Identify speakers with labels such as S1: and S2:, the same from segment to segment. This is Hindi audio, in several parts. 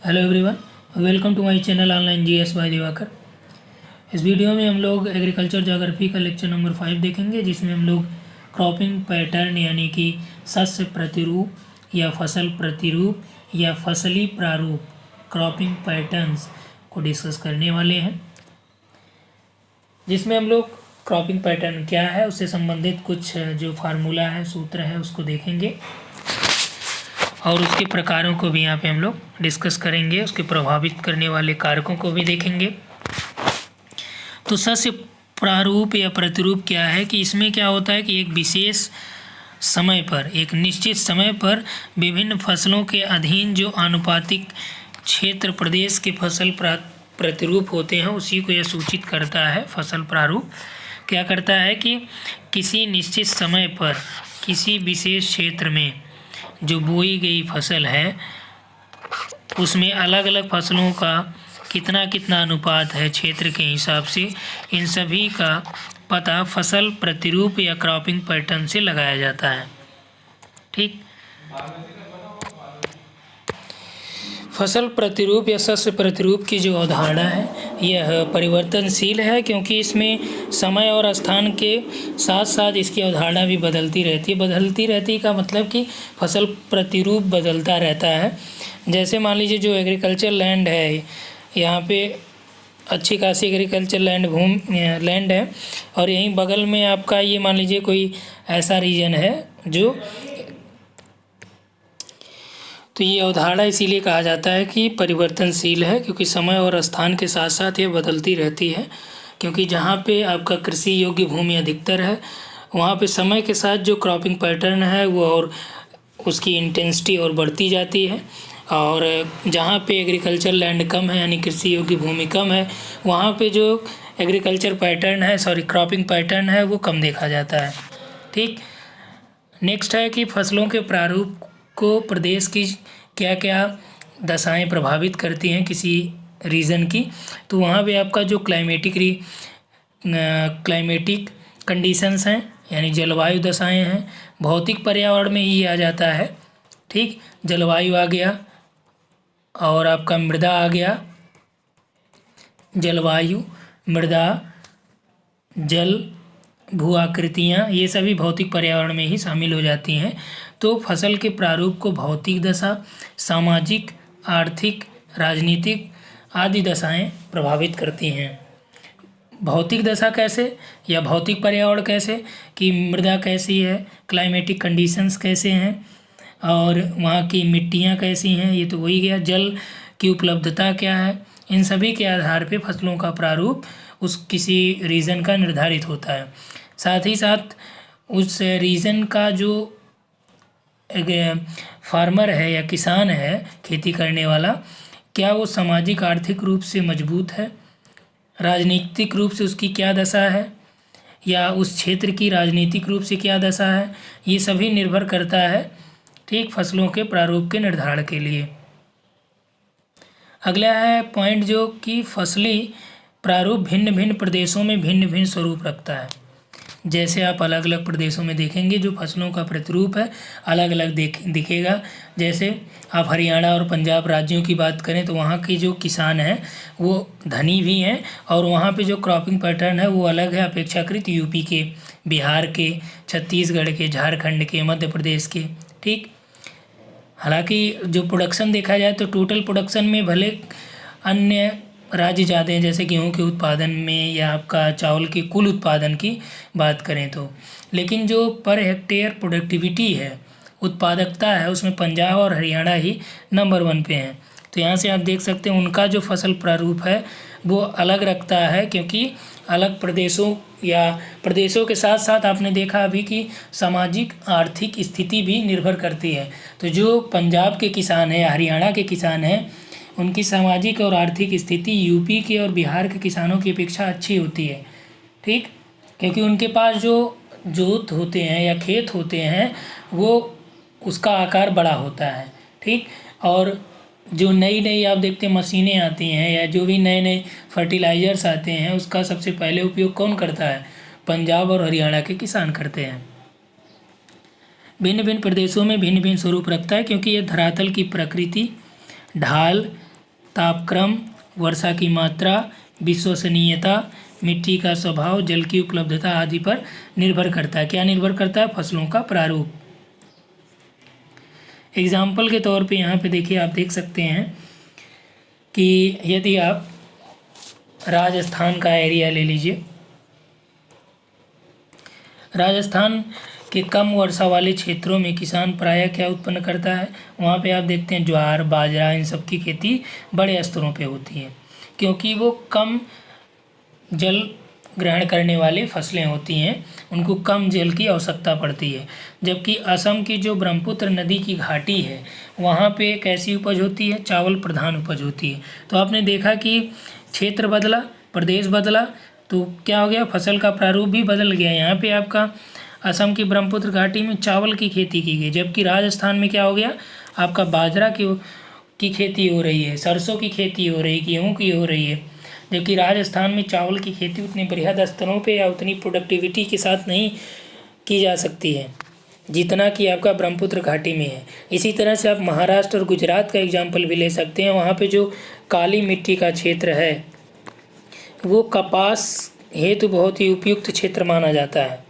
S1: Hello everyone, welcome to my channel online GS by Diwakar. इस वीडियो में हम लोग एग्रीकल्चर ज्योग्राफी का लेक्चर नंबर 5 देखेंगे, जिसमें हम लोग क्रॉपिंग पैटर्न यानी कि शस्य प्रतिरूप या फसल प्रतिरूप या फसली प्रारूप क्रॉपिंग पैटर्न्स को डिस्कस करने वाले हैं, जिसमें हम लोग क्रॉपिंग पैटर्न क्या है उससे संबंधित कुछ जो फार्मूला है, सूत्र है, उसको देखेंगे और उसके प्रकारों को भी यहाँ पे हम लोग डिस्कस करेंगे। उसके प्रभावित करने वाले कारकों को भी देखेंगे। तो सस्य प्रारूप या प्रतिरूप क्या है कि इसमें क्या होता है कि एक विशेष समय पर, एक निश्चित समय पर विभिन्न फसलों के अधीन जो आनुपातिक क्षेत्र प्रदेश के फसल प्रतिरूप होते हैं उसी को यह सूचित करता है। फसल प्रारूप क्या करता है कि किसी निश्चित समय पर किसी विशेष क्षेत्र में जो बोई गई फसल है उसमें अलग अलग फसलों का कितना कितना अनुपात है क्षेत्र के हिसाब से, इन सभी का पता फसल प्रतिरूप या क्रॉपिंग पैटर्न से लगाया जाता है। ठीक, फसल प्रतिरूप या शस्य प्रतिरूप की जो अवधारणा है यह परिवर्तनशील है, क्योंकि इसमें समय और स्थान के साथ साथ इसकी अवधारणा भी बदलती रहती है। बदलती रहती का मतलब कि फसल प्रतिरूप बदलता रहता है। जैसे मान लीजिए जो एग्रीकल्चर लैंड है, यहाँ पे अच्छी खासी एग्रीकल्चर लैंड है और यहीं बगल में आपका ये मान लीजिए कोई ऐसा रीजन है जो, तो ये अवधारणा इसीलिए कहा जाता है कि परिवर्तनशील है, क्योंकि समय और स्थान के साथ साथ ये बदलती रहती है। क्योंकि जहाँ पे आपका कृषि योग्य भूमि अधिकतर है वहाँ पे समय के साथ जो क्रॉपिंग पैटर्न है वो और उसकी इंटेंसिटी और बढ़ती जाती है, और जहाँ पे एग्रीकल्चर लैंड कम है यानी कृषि योग्य भूमि कम है वहाँ पे जो एग्रीकल्चर पैटर्न है, क्रॉपिंग पैटर्न है वो कम देखा जाता है। ठीक, नेक्स्ट है कि फसलों के प्रारूप को प्रदेश की क्या क्या दशाएं प्रभावित करती हैं किसी रीजन की। तो वहाँ पे आपका जो क्लाइमेटिक कंडीशंस हैं यानी जलवायु दशाएं हैं, भौतिक पर्यावरण में ही आ जाता है। ठीक, जलवायु आ गया और आपका मृदा आ गया, जलवायु, मृदा, जल, भू आकृतियाँ, ये सभी भौतिक पर्यावरण में ही शामिल हो जाती हैं। तो फसल के प्रारूप को भौतिक दशा, सामाजिक, आर्थिक, राजनीतिक आदि दशाएं प्रभावित करती हैं। भौतिक दशा कैसे या भौतिक पर्यावरण कैसे कि मृदा कैसी है, क्लाइमेटिक कंडीशंस कैसे हैं और वहाँ की मिट्टियाँ कैसी हैं, ये तो वही गया। जल की उपलब्धता क्या है, इन सभी के आधार पे फसलों का प्रारूप उस किसी रीजन का निर्धारित होता है। साथ ही साथ उस रीजन का जो फार्मर है या किसान है, खेती करने वाला, क्या वो सामाजिक आर्थिक रूप से मजबूत है, राजनीतिक रूप से उसकी क्या दशा है, या उस क्षेत्र की राजनीतिक रूप से क्या दशा है, ये सभी निर्भर करता है। ठीक, फसलों के प्रारूप के निर्धारण के लिए। अगला है पॉइंट जो कि फसली प्रारूप भिन्न भिन्न प्रदेशों में भिन्न भिन्न स्वरूप रखता है। जैसे आप अलग अलग प्रदेशों में देखेंगे जो फसलों का प्रतिरूप है अलग अलग दिखेगा। जैसे आप हरियाणा और पंजाब राज्यों की बात करें तो वहाँ के जो किसान हैं वो धनी भी हैं और वहाँ पे जो क्रॉपिंग पैटर्न है वो अलग है अपेक्षाकृत यूपी के, बिहार के, छत्तीसगढ़ के, झारखंड के, मध्य प्रदेश के। ठीक, हालांकि जो प्रोडक्शन देखा जाए तो टोटल प्रोडक्शन में भले अन्य राज्य ज़्यादा हैं, जैसे गेहूं के उत्पादन में या आपका चावल के कुल उत्पादन की बात करें तो, लेकिन जो पर हेक्टेयर प्रोडक्टिविटी है, उत्पादकता है, उसमें पंजाब और हरियाणा ही नंबर 1 पे हैं। तो यहाँ से आप देख सकते हैं उनका जो फसल प्रारूप है वो अलग रखता है, क्योंकि अलग प्रदेशों या प्रदेशों के साथ साथ आपने देखा अभी कि सामाजिक आर्थिक स्थिति भी निर्भर करती है। तो जो पंजाब के किसान हैं, हरियाणा के किसान हैं, उनकी सामाजिक और आर्थिक स्थिति यूपी के और बिहार के किसानों की अपेक्षा अच्छी होती है। ठीक, क्योंकि उनके पास जो जोत होते हैं या खेत होते हैं वो उसका आकार बड़ा होता है। ठीक, और जो नई नई आप देखते हैं मशीनें आती हैं या जो भी नए नए फर्टिलाइजर्स आते हैं उसका सबसे पहले उपयोग कौन करता है? पंजाब और हरियाणा के किसान करते हैं। भिन्न भिन्न प्रदेशों में भिन्न भिन्न स्वरूप रखता है, क्योंकि यह धरातल की प्रकृति, ढाल, तापक्रम, वर्षा की मात्रा, विश्वसनीयता, मिट्टी का स्वभाव, जल की उपलब्धता आदि पर निर्भर करता है। क्या निर्भर करता है? फसलों का प्रारूप। एग्जाम्पल के तौर पे यहाँ पे देखिए, आप देख सकते हैं कि यदि आप राजस्थान का एरिया ले लीजिए, राजस्थान के कम वर्षा वाले क्षेत्रों में किसान प्रायः क्या उत्पन्न करता है? वहाँ पे आप देखते हैं ज्वार, बाजरा, इन सब की खेती बड़े स्तरों पे होती है, क्योंकि वो कम जल ग्रहण करने वाले फसलें होती हैं, उनको कम जल की आवश्यकता पड़ती है। जबकि असम की जो ब्रह्मपुत्र नदी की घाटी है, वहाँ पे कैसी उपज होती है? चावल प्रधान उपज होती है। तो आपने देखा कि क्षेत्र बदला, प्रदेश बदला, तो क्या हो गया? फसल का प्रारूप भी बदल गया। यहाँ पे आपका असम की ब्रह्मपुत्र घाटी में चावल की खेती की गई, जबकि राजस्थान में क्या हो गया? आपका बाजरा की खेती हो रही है, सरसों की खेती हो रही है, गेहूँ की हो रही है। जबकि राजस्थान में चावल की खेती उतनी बृहद स्तरों पे या उतनी प्रोडक्टिविटी के साथ नहीं की जा सकती है जितना कि आपका ब्रह्मपुत्र घाटी में है। इसी तरह से आप महाराष्ट्र और गुजरात का एग्जाम्पल भी ले सकते हैं। वहाँ पे जो काली मिट्टी का क्षेत्र है, वो कपास हेतु बहुत ही उपयुक्त क्षेत्र माना जाता है।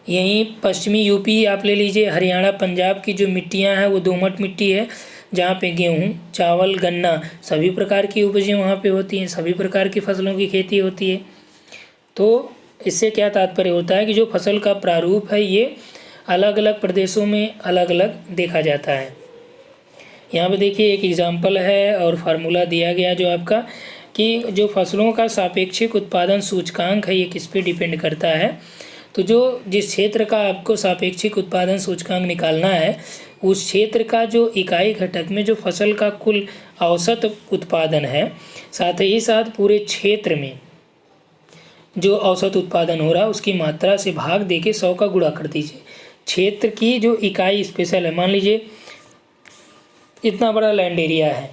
S1: यहीं पश्चिमी यूपी आप ले लीजिए, हरियाणा, पंजाब की जो मिट्टियाँ हैं वो दोमट मिट्टी है, जहाँ पे गेहूँ, चावल, गन्ना सभी प्रकार की उपजें वहाँ पे होती हैं, सभी प्रकार की फसलों की खेती होती है। तो इससे क्या तात्पर्य होता है कि जो फसल का प्रारूप है ये अलग अलग प्रदेशों में अलग अलग देखा जाता है। यहाँ पे देखिए एक एग्जाम्पल है और फार्मूला दिया गया जो आपका कि जो फसलों का सापेक्षिक उत्पादन सूचकांक है ये किस पे डिपेंड करता है। तो जो जिस क्षेत्र का आपको सापेक्षिक उत्पादन सूचकांक निकालना है, उस क्षेत्र का जो इकाई घटक में जो फसल का कुल औसत उत्पादन है, साथ ही साथ पूरे क्षेत्र में जो औसत उत्पादन हो रहा है उसकी मात्रा से भाग देके 100 का गुणा कर दीजिए। क्षेत्र की जो इकाई स्पेशल है, मान लीजिए इतना बड़ा लैंड एरिया है,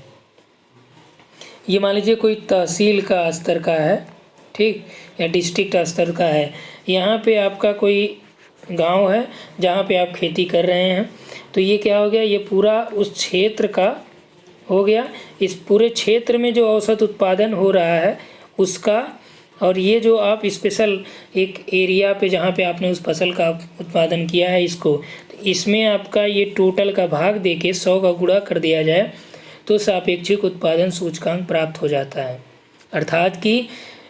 S1: ये मान लीजिए कोई तहसील का स्तर का है, ठीक, या डिस्ट्रिक्ट स्तर का है। यहाँ पे आपका कोई गांव है जहाँ पे आप खेती कर रहे हैं, तो ये क्या हो गया? ये पूरा उस क्षेत्र का हो गया। इस पूरे क्षेत्र में जो औसत उत्पादन हो रहा है उसका, और ये जो आप स्पेशल एक एरिया पे जहाँ पे आपने उस फसल का उत्पादन किया है इसको, तो इसमें आपका ये टोटल का भाग देके 100 का गुणा कर दिया जाए तो सापेक्षिक उत्पादन सूचकांक प्राप्त हो जाता है। अर्थात कि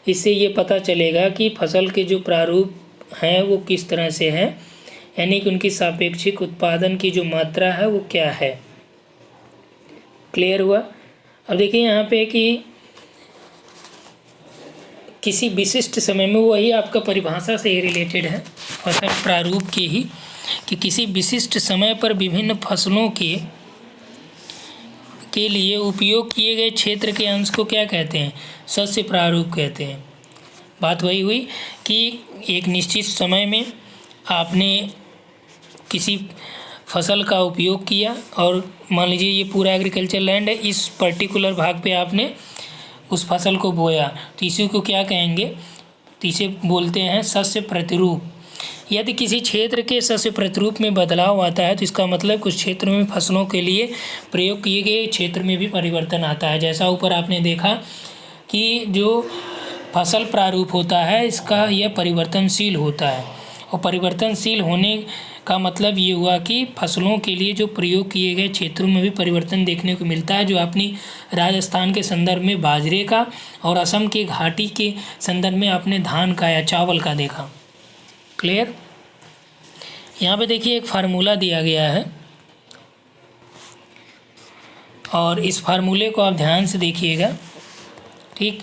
S1: इससे ये पता चलेगा कि फसल के जो प्रारूप हैं वो किस तरह से हैं, यानी कि उनकी सापेक्षिक उत्पादन की जो मात्रा है वो क्या है। क्लियर हुआ? अब देखिए यहाँ पे कि किसी विशिष्ट समय में, वही आपका परिभाषा से रिलेटेड है फसल प्रारूप के ही, कि किसी विशिष्ट समय पर विभिन्न फसलों के लिए उपयोग किए गए क्षेत्र के अंश को क्या कहते हैं? शस्य प्रारूप कहते हैं। बात वही हुई कि एक निश्चित समय में आपने किसी फसल का उपयोग किया और मान लीजिए ये पूरा एग्रीकल्चर लैंड है, इस पर्टिकुलर भाग पे आपने उस फसल को बोया, तो इसी को क्या कहेंगे? तो इसे बोलते हैं शस्य प्रतिरूप। यदि किसी क्षेत्र के शस्य प्रतिरूप में बदलाव आता है तो इसका मतलब कुछ क्षेत्र में फसलों के लिए प्रयोग किए गए क्षेत्र में भी परिवर्तन आता है। जैसा ऊपर आपने देखा कि जो फसल प्रारूप होता है इसका यह परिवर्तनशील होता है, और परिवर्तनशील होने का मतलब ये हुआ कि फसलों के लिए जो प्रयोग किए गए क्षेत्रों में भी परिवर्तन देखने को मिलता है, जो आपने राजस्थान के संदर्भ में बाजरे का और असम के घाटी के संदर्भ में आपने धान का या चावल का देखा। क्लियर? यहाँ पे देखिए एक फार्मूला दिया गया है और इस फार्मूले को आप ध्यान से देखिएगा, ठीक।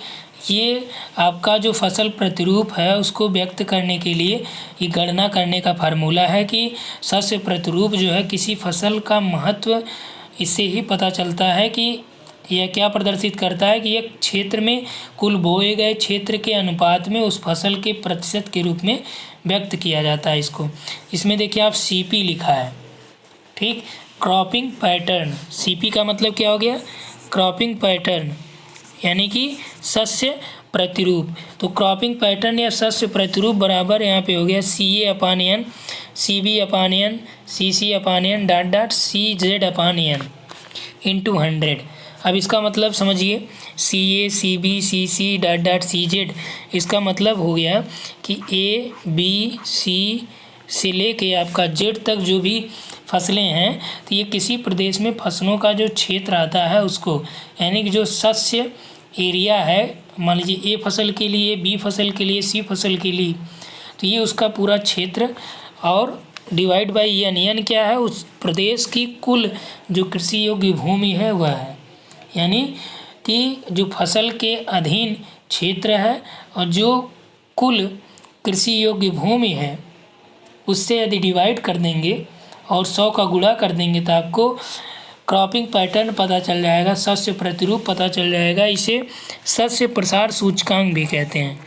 S1: ये आपका जो फसल प्रतिरूप है उसको व्यक्त करने के लिए ये गणना करने का फार्मूला है कि शस्य प्रतिरूप जो है किसी फसल का महत्व, इससे ही पता चलता है कि यह क्या प्रदर्शित करता है कि एक क्षेत्र में कुल बोए गए क्षेत्र के अनुपात में उस फसल के प्रतिशत के रूप में व्यक्त किया जाता है इसको। इसमें देखिए आप CP लिखा है, ठीक, क्रॉपिंग पैटर्न। CP का मतलब क्या हो गया? क्रॉपिंग पैटर्न, यानी कि शस्य प्रतिरूप। तो क्रॉपिंग पैटर्न या शस्य प्रतिरूप बराबर यहाँ पे हो गया CA/N, CB/N, CC/N, CZ/N। Into 100। अब इसका मतलब समझिए, CA CB CC dot dot CZ, इसका मतलब हो गया कि A B C से लेके आपका Z तक जो भी फसलें हैं, तो ये किसी प्रदेश में फसलों का जो क्षेत्र आता है उसको, यानी कि जो शस्य एरिया है, मान लीजिए A फसल के लिए, B फसल के लिए, C फसल के लिए, तो ये उसका पूरा क्षेत्र, और डिवाइड बाई एन क्या है, उस प्रदेश की कुल जो कृषि योग्य भूमि है वह है, यानी कि जो फसल के अधीन क्षेत्र है और जो कुल कृषि योग्य भूमि है उससे यदि डिवाइड कर देंगे और 100 का गुणा कर देंगे तो आपको क्रॉपिंग पैटर्न पता चल जाएगा, शस्य प्रतिरूप पता चल जाएगा। इसे शस्य प्रसार सूचकांक भी कहते हैं।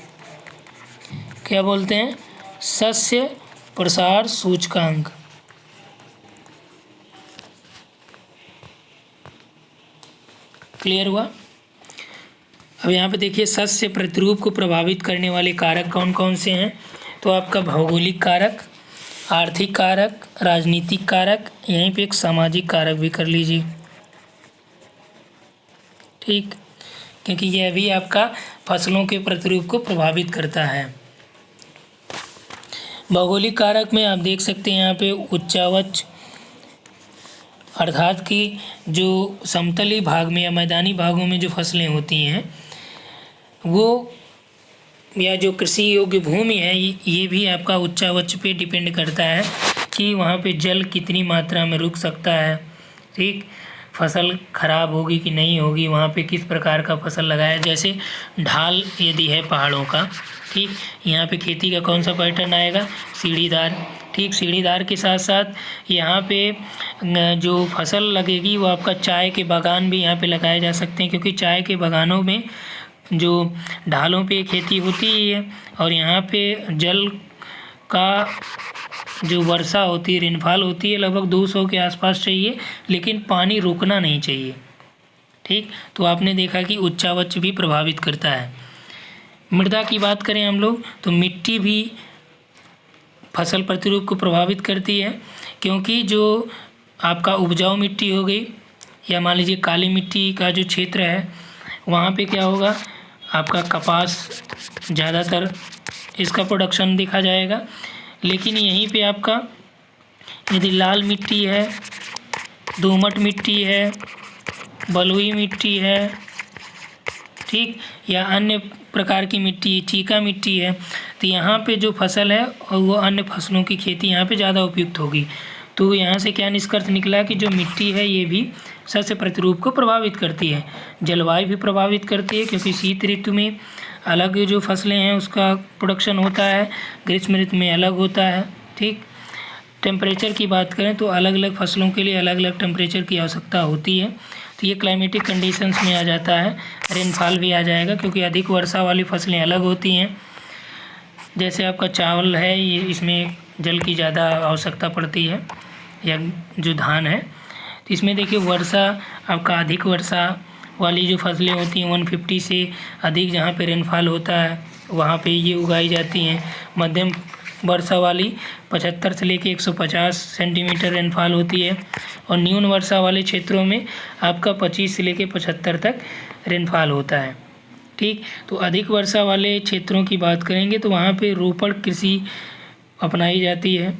S1: क्या बोलते हैं? शस्य प्रसार सूचकांक। क्लियर हुआ? अब यहाँ पे देखिए, शस्य प्रतिरूप को प्रभावित करने वाले कारक कौन कौन से हैं? तो आपका भौगोलिक कारक, आर्थिक कारक, राजनीतिक कारक, यहीं पे एक सामाजिक कारक भी कर लीजिए। ठीक, क्योंकि यह भी आपका फसलों के प्रतिरूप को प्रभावित करता है। भौगोलिक कारक में आप देख सकते हैं यहाँ पे उच्चावच, अर्थात कि जो समतली भाग में या मैदानी भागों में जो फसलें होती हैं वो, या जो कृषि योग्य भूमि है, ये भी आपका उच्चावच पे डिपेंड करता है कि वहाँ पे जल कितनी मात्रा में रुक सकता है। ठीक, फसल खराब होगी कि नहीं होगी, वहाँ पे किस प्रकार का फसल लगाया, जैसे ढाल यदि है पहाड़ों का, ठीक, यहाँ पे खेती का कौन सा पैटर्न आएगा? सीढ़ीदार। ठीक, सीढ़ीदार के साथ साथ यहाँ पे जो फसल लगेगी वो आपका चाय के बागान भी यहाँ पे लगाए जा सकते हैं, क्योंकि चाय के बागानों में जो ढालों पे खेती होती है और यहाँ पे जल का जो वर्षा होती है, रेनफॉल होती है, लगभग 200 के आसपास चाहिए, लेकिन पानी रुकना नहीं चाहिए। ठीक, तो आपने देखा कि उच्चावच भी प्रभावित करता है। मृदा की बात करें हम लोग, तो मिट्टी भी फसल प्रतिरूप को प्रभावित करती है, क्योंकि जो आपका उपजाऊ मिट्टी हो गई, या मान लीजिए काली मिट्टी का जो क्षेत्र है वहाँ पे क्या होगा, आपका कपास ज़्यादातर इसका प्रोडक्शन देखा जाएगा। लेकिन यहीं पे आपका यदि लाल मिट्टी है, दोमट मिट्टी है, बलुई मिट्टी है, ठीक, या अन्य प्रकार की मिट्टी, चीका मिट्टी है, तो यहाँ पे जो फसल है और वो अन्य फसलों की खेती यहाँ पे ज़्यादा उपयुक्त होगी। तो यहाँ से क्या निष्कर्ष निकला कि जो मिट्टी है ये भी शस्य प्रतिरूप को प्रभावित करती है। जलवायु भी प्रभावित करती है, क्योंकि शीत ऋतु में अलग जो फसलें हैं उसका प्रोडक्शन होता है, ग्रीष्म ऋतु में अलग होता है। ठीक, टेम्परेचर की बात करें तो अलग अलग फसलों के लिए अलग अलग टेम्परेचर की आवश्यकता होती है, तो ये क्लाइमेटिक कंडीशंस में आ जाता है। रेनफॉल भी आ जाएगा, क्योंकि अधिक वर्षा वाली फसलें अलग होती हैं। जैसे आपका चावल है, ये इसमें जल की ज़्यादा आवश्यकता पड़ती है, या जो धान है, तो इसमें देखिए वर्षा, आपका अधिक वर्षा वाली जो फसलें होती हैं 150 से अधिक जहाँ पे रेनफॉल होता है वहाँ पे ये उगाई जाती हैं। मध्यम वर्षा वाली 75 से लेके 150 सेंटीमीटर रेनफॉल होती है, और न्यून वर्षा वाले क्षेत्रों में आपका 25 से लेके 75 तक रेनफॉल होता है। ठीक, तो अधिक वर्षा वाले क्षेत्रों की बात करेंगे तो वहाँ पे रोपण कृषि अपनाई जाती है।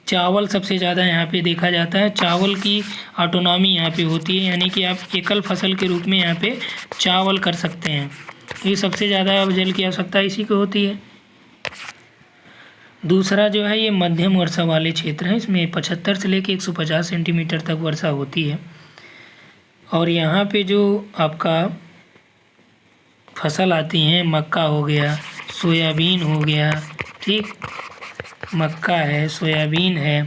S1: चावल सबसे ज़्यादा यहाँ पे देखा जाता है, चावल की ऑटोनॉमी यहाँ पे होती है, यानी कि आप एकल फसल के रूप में यहाँ पे चावल कर सकते हैं। ये सबसे ज़्यादा जल की आवश्यकता इसी को होती है। दूसरा जो है ये मध्यम वर्षा वाले क्षेत्र हैं, इसमें 75 से लेके 150 सेंटीमीटर तक वर्षा होती है, और यहाँ पे जो आपका फसल आती हैं, मक्का हो गया, सोयाबीन हो गया, ठीक, मक्का है, सोयाबीन है,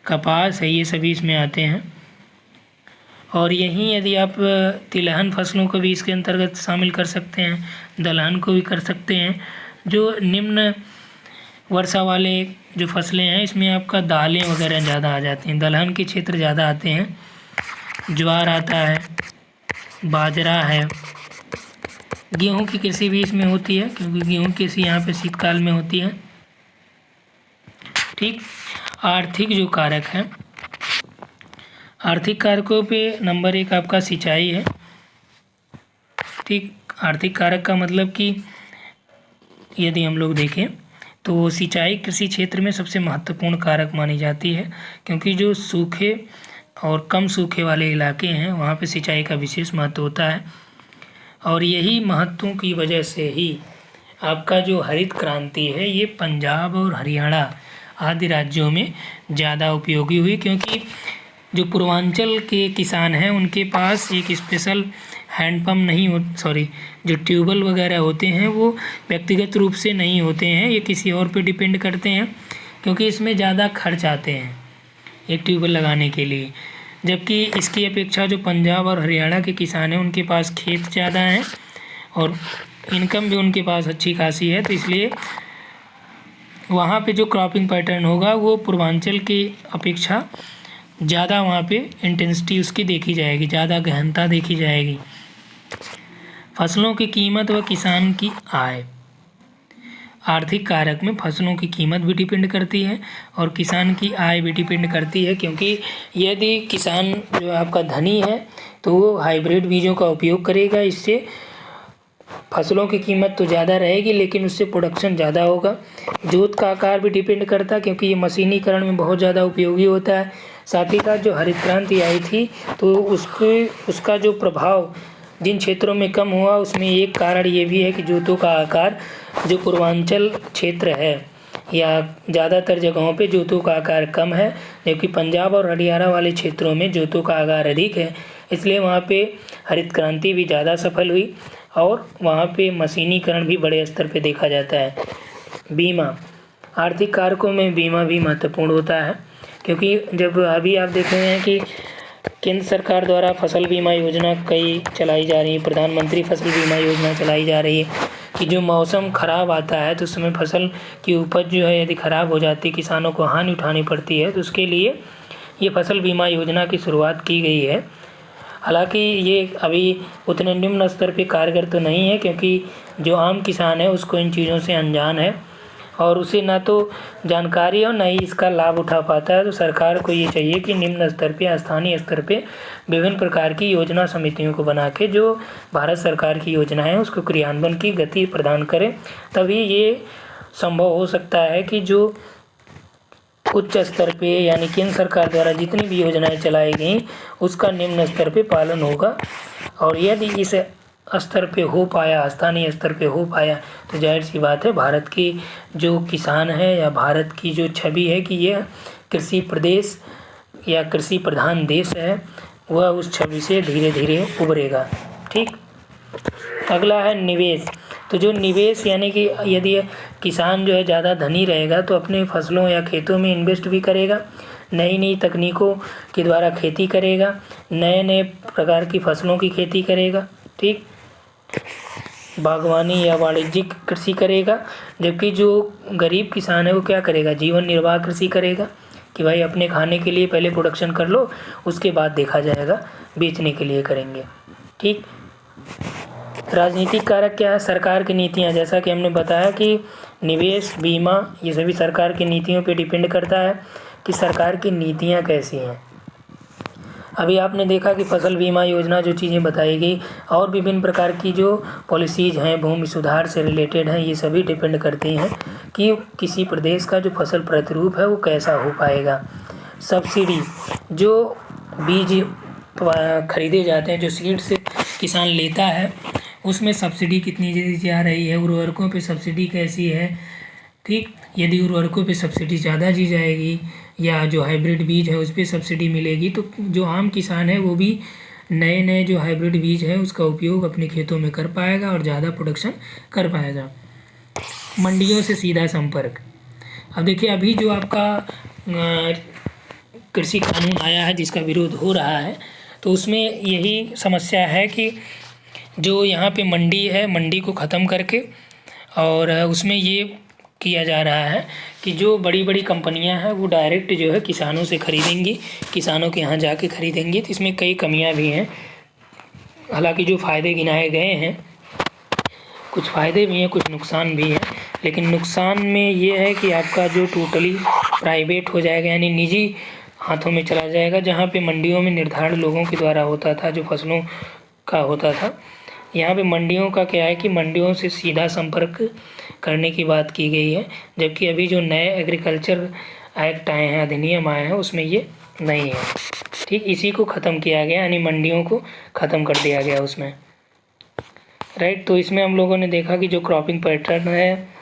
S1: कपास है, ये सभी इसमें आते हैं। और यहीं यदि आप तिलहन फसलों को भी इसके अंतर्गत शामिल कर सकते हैं, दलहन को भी कर सकते हैं। जो निम्न वर्षा वाले जो फसलें हैं इसमें आपका दालें वगैरह ज़्यादा आ जाती हैं, दलहन के क्षेत्र ज़्यादा आते हैं। ज्वार आता है, बाजरा है, गेहूं की कृषि भी इसमें होती है, क्योंकि गेहूं की कृषि यहाँ पे शीतकाल में होती है। ठीक, आर्थिक जो कारक हैं, आर्थिक कारकों पे नंबर 1 आपका सिंचाई है। ठीक, आर्थिक कारक का मतलब कि यदि हम लोग देखें तो सिंचाई कृषि क्षेत्र में सबसे महत्वपूर्ण कारक मानी जाती है, क्योंकि जो सूखे और कम सूखे वाले इलाके हैं वहाँ पे सिंचाई का विशेष महत्व होता है। और यही महत्वों की वजह से ही आपका जो हरित क्रांति है ये पंजाब और हरियाणा आदि राज्यों में ज़्यादा उपयोगी हुई, क्योंकि जो पूर्वांचल के किसान हैं उनके पास एक स्पेशल हैंडपम्प नहीं हो जो ट्यूबवेल वगैरह होते हैं वो व्यक्तिगत रूप से नहीं होते हैं, ये किसी और पे डिपेंड करते हैं, क्योंकि इसमें ज़्यादा खर्च आते हैं एक ट्यूबवेल लगाने के लिए। जबकि इसकी अपेक्षा जो पंजाब और हरियाणा के किसान हैं उनके पास खेत ज़्यादा हैं और इनकम भी उनके पास अच्छी खासी है, तो इसलिए वहाँ पे जो क्रॉपिंग पैटर्न होगा वो पूर्वांचल की अपेक्षा ज़्यादा वहाँ पे इंटेंसिटी उसकी देखी जाएगी, ज़्यादा गहनता देखी जाएगी। फसलों की कीमत व किसान की आय। आर्थिक कारक में फसलों की कीमत भी डिपेंड करती है और किसान की आय भी डिपेंड करती है, क्योंकि यदि किसान जो आपका धनी है तो वो हाइब्रिड बीजों का उपयोग करेगा, इससे फसलों की कीमत तो ज़्यादा रहेगी लेकिन उससे प्रोडक्शन ज़्यादा होगा। जोत का आकार भी डिपेंड करता है, क्योंकि ये मशीनीकरण में बहुत ज़्यादा उपयोगी होता है। साथ ही साथ जो हरित क्रांति आई थी तो उसका जो प्रभाव जिन क्षेत्रों में कम हुआ उसमें एक कारण ये भी है कि जोतों का आकार जो पूर्वांचल क्षेत्र है या ज़्यादातर जगहों पे जोतों का आकार कम है, जबकि पंजाब और हरियाणा वाले क्षेत्रों में जोतों का आकार अधिक है, इसलिए वहाँ पे हरित क्रांति भी ज़्यादा सफल हुई और वहाँ पे मशीनीकरण भी बड़े स्तर पे देखा जाता है। बीमा। आर्थिक कारकों में बीमा भी महत्वपूर्ण होता है, क्योंकि जब अभी आप देख रहे हैं कि केंद्र सरकार द्वारा फसल बीमा योजना कई चलाई जा रही है, प्रधानमंत्री फसल बीमा योजना चलाई जा रही है कि जो मौसम ख़राब आता है तो उस समय फसल की उपज जो है यदि ख़राब हो जाती है, किसानों को हानि उठानी पड़ती है, तो उसके लिए ये फसल बीमा योजना की शुरुआत की गई है। हालांकि ये अभी उतने निम्न स्तर पे कारगर तो नहीं है, क्योंकि जो आम किसान है उसको इन चीज़ों से अनजान है और उसे ना तो जानकारी और ना ही इसका लाभ उठा पाता है। तो सरकार को ये चाहिए कि निम्न स्तर पे, स्थानीय स्तर पे विभिन्न प्रकार की योजना समितियों को बना के जो भारत सरकार की योजना है उसको क्रियान्वयन की गति प्रदान करें, तभी ये संभव हो सकता है कि जो उच्च स्तर पे यानी केंद्र सरकार द्वारा जितनी भी योजनाएं चलाई गई उसका निम्न स्तर पे पालन होगा। और यदि इस स्तर पे हो पाया, स्थानीय स्तर पे हो पाया, तो जाहिर सी बात है भारत की जो किसान है या भारत की जो छवि है कि यह कृषि प्रदेश या कृषि प्रधान देश है, वह उस छवि से धीरे धीरे उभरेगा। ठीक, अगला है निवेश। तो जो निवेश यानी कि यदि किसान जो है ज़्यादा धनी रहेगा तो अपने फसलों या खेतों में इन्वेस्ट भी करेगा, नई नई तकनीकों के द्वारा खेती करेगा, नए नए प्रकार की फसलों की खेती करेगा। ठीक, बागवानी या वाणिज्यिक कृषि करेगा। जबकि जो गरीब किसान है वो क्या करेगा, जीवन निर्वाह कृषि करेगा कि भाई अपने खाने के लिए पहले प्रोडक्शन कर लो, उसके बाद देखा जाएगा, बेचने के लिए करेंगे। ठीक, राजनीतिक कारक क्या है, सरकार की नीतियाँ। जैसा कि हमने बताया कि निवेश, बीमा, ये सभी सरकार की नीतियों पे डिपेंड करता है कि सरकार की नीतियाँ कैसी हैं। अभी आपने देखा कि फसल बीमा योजना जो चीज़ें बताई गई और विभिन्न प्रकार की जो पॉलिसीज़ हैं भूमि सुधार से रिलेटेड हैं, ये सभी डिपेंड करती हैं कि किसी प्रदेश का जो फसल प्रतिरूप है वो कैसा हो पाएगा। सब्सिडी, जो बीज खरीदे जाते हैं, जो सीड से किसान लेता है उसमें सब्सिडी कितनी दी जा रही है, उर्वरकों पे सब्सिडी कैसी है। ठीक, यदि उर्वरकों पे सब्सिडी ज़्यादा दी जाएगी या जो हाइब्रिड बीज है उस पर सब्सिडी मिलेगी तो जो आम किसान है वो भी नए नए जो हाइब्रिड बीज है उसका उपयोग अपने खेतों में कर पाएगा और ज़्यादा प्रोडक्शन कर पाएगा। मंडियों से सीधा संपर्क। अब देखिए अभी जो आपका कृषि कानून आया है जिसका विरोध हो रहा है, तो उसमें यही समस्या है कि जो यहाँ पे मंडी है, मंडी को ख़त्म करके और उसमें ये किया जा रहा है कि जो बड़ी बड़ी कंपनियां हैं वो डायरेक्ट जो है किसानों से खरीदेंगी, किसानों के यहाँ जाके खरीदेंगी। तो इसमें कई कमियां भी हैं। हालांकि जो फ़ायदे गिनाए गए हैं, कुछ फ़ायदे भी हैं, कुछ नुकसान भी हैं, लेकिन नुकसान में ये है कि आपका जो टोटली प्राइवेट हो जाएगा, यानी निजी हाथों में चला जाएगा, जहाँ पे मंडियों में निर्धारित लोगों के द्वारा होता था, जो फसलों का होता था। यहाँ पे मंडियों का क्या है कि मंडियों से सीधा संपर्क करने की बात की गई है, जबकि अभी जो नए एग्रीकल्चर एक्ट आए हैं, अधिनियम आए हैं, उसमें ये नहीं है। ठीक, इसी को ख़त्म किया गया, यानी मंडियों को ख़त्म कर दिया गया उसमें। राइट, तो इसमें हम लोगों ने देखा कि जो क्रॉपिंग पैटर्न है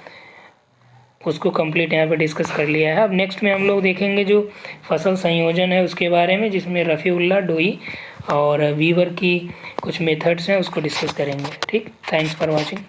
S1: उसको कंप्लीट यहाँ पे डिस्कस कर लिया है। अब नेक्स्ट में हम लोग देखेंगे जो फसल संयोजन है उसके बारे में, जिसमें रफ़ीउल्लाह डोई और वीवर की कुछ मेथड्स हैं उसको डिस्कस करेंगे। ठीक, थैंक्स फॉर वॉचिंग।